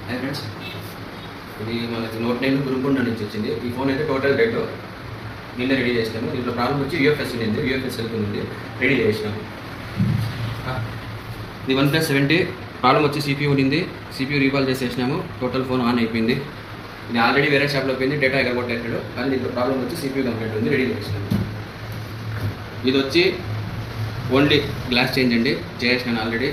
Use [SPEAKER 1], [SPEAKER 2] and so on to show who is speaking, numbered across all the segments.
[SPEAKER 1] Friends, ఇది మనకి Note 9 Gurukonda నుంచి వచ్చింది. ఈ ఫోన్ అయితే టోటల్ డెడ్, నిన్న రెడీ చేసినాము. దీంట్లో ప్రాబ్లం వచ్చి యూఎఫ్ఎస్ ఉంది, యూఎఫ్ఎస్ వెళ్తుంది, రెడీ చేసినాము. ఇది OnePlus 70 ప్రాబ్లం వచ్చి CPU ఉంది, CPU రీకాల్ చేసేసినాము. టోటల్ ఫోన్ ఆన్ అయిపోయింది. ఇది ఆల్రెడీ వేరే షాప్లో పోయింది, డేటా ఎగరగొట్టేసాడు. కానీ దీంట్లో ప్రాబ్లం వచ్చి CPU కంప్లీట్ ఉంది, రెడీ చేసినాము. ఇది వచ్చి ఓన్లీ గ్లాస్ చేంజ్ అండి, చేసినాను ఆల్రెడీ.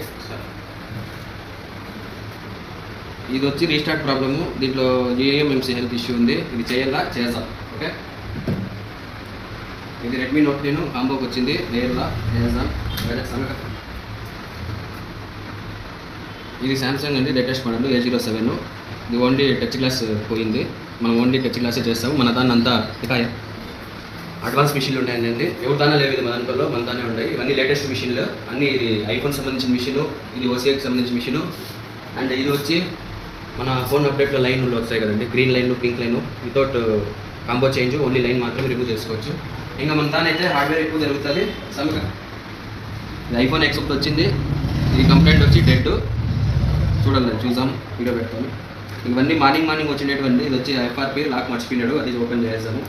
[SPEAKER 1] ఇది వచ్చి రీస్టార్ట్ ప్రాబ్లము, దీంట్లో GMMC హెల్త్ ఇష్యూ ఉంది. ఇది చేద్దాం. ఓకే, ఇది Redmi Note 9 కాంబోకి వచ్చింది, చేద్దాం. ఇది సామ్సంగ్ అండి, లేటెస్ట్ మోడల్ A07. ఇది ఓన్లీ టచ్ గ్లాస్ పోయింది, మనం ఓన్లీ టచ్ గ్లాసే చేస్తాము. మన దాన్ని అంతా ఇక అడ్వాన్స్ మిషన్లు ఉంటాయండి, ఎవరి దానా లేవు. ఇది మన దాంట్లో మన దానే ఉంటాయి. ఇవన్నీ లేటెస్ట్ మిషన్లు అన్నీ. ఇది ఐఫోన్ సంబంధించిన మిషను, ఇది OCIకి సంబంధించిన మిషను. అండ్ ఇది వచ్చి మన ఫోన్ అప్డేట్లో లైన్లు వస్తాయి కదండి, green line, pink line, without combo change, only line మాత్రమే రిమూవ్ చేసుకోవచ్చు. ఇంకా మన దానైతే హార్డ్వేర్ ఎక్కువ జరుగుతుంది. సమ్గా ఇది iPhone X వచ్చింది. ఇది కంప్లైంట్ వచ్చి డెడ్. చూడండి, చూద్దాం, వీడియో పెడతాను. ఇవన్నీ మార్నింగ్ వచ్చినటువంటి. ఇది వచ్చి FRP లాక్ మర్చిపోయినాడు, అది ఓపెన్ చేస్తాము.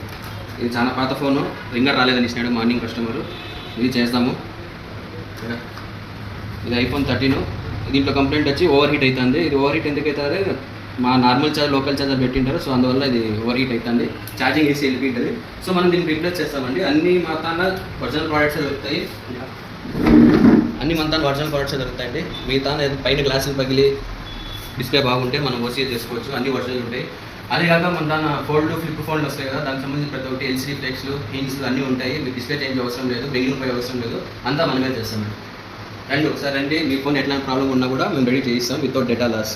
[SPEAKER 1] ఇది చాలా పాత ఫోను, రింగర్ రాలేదని ఇచ్చినాడు మార్నింగ్ కస్టమరు. ఇది చేస్తాము. ఇది iPhone 13. దీంట్లో కంప్లైంట్ వచ్చి ఓవర్ హీట్ అవుతుంది. ఇది ఓవర్ హీట్ ఎందుకు అవుతుంది, మా నార్మల్ లోకల్ ఛార్జర్ పెట్టింటారు, సో అందువల్ల ఇది ఓవర్ హీట్ అవుతుంది. ఛార్జింగ్ వేసి వెళ్ళిపోయింటుంది. సో మనం దీన్ని రీప్లేస్ చేస్తామండి. అన్ని మాత్రాన ఒరిజినల్ ప్రోడక్ట్సే దొరుకుతాయి, దొరుకుతాయండి. మిగతా పైన గ్లాసులు పగిలి డిస్ప్లే బాగుంటే మనం OCA చేసుకోవచ్చు, అన్ని ఒరిజినల్ ఉంటాయి. అదే కాక మన దాని ఫ్లిప్ ఫోన్లు వస్తాయి కదా, దానికి సంబంధించి ప్రతి ఒక్కటి LCD ఫ్లెక్స్లు, హింగ్స్లు అన్నీ ఉంటాయి. మీకు డిస్ప్లే చేంజ్ అవసరం లేదు, బ్రెయిన్ పై అవసరం లేదు, అంతా మనమే చేస్తామండి. రండి ఒకసారి రండి, మీ ఫోన్ ఎట్లాంటి ప్రాబ్లం ఉన్నా కూడా మేము రెడీ చేయిస్తాం వితౌట్ డేటా లాస్.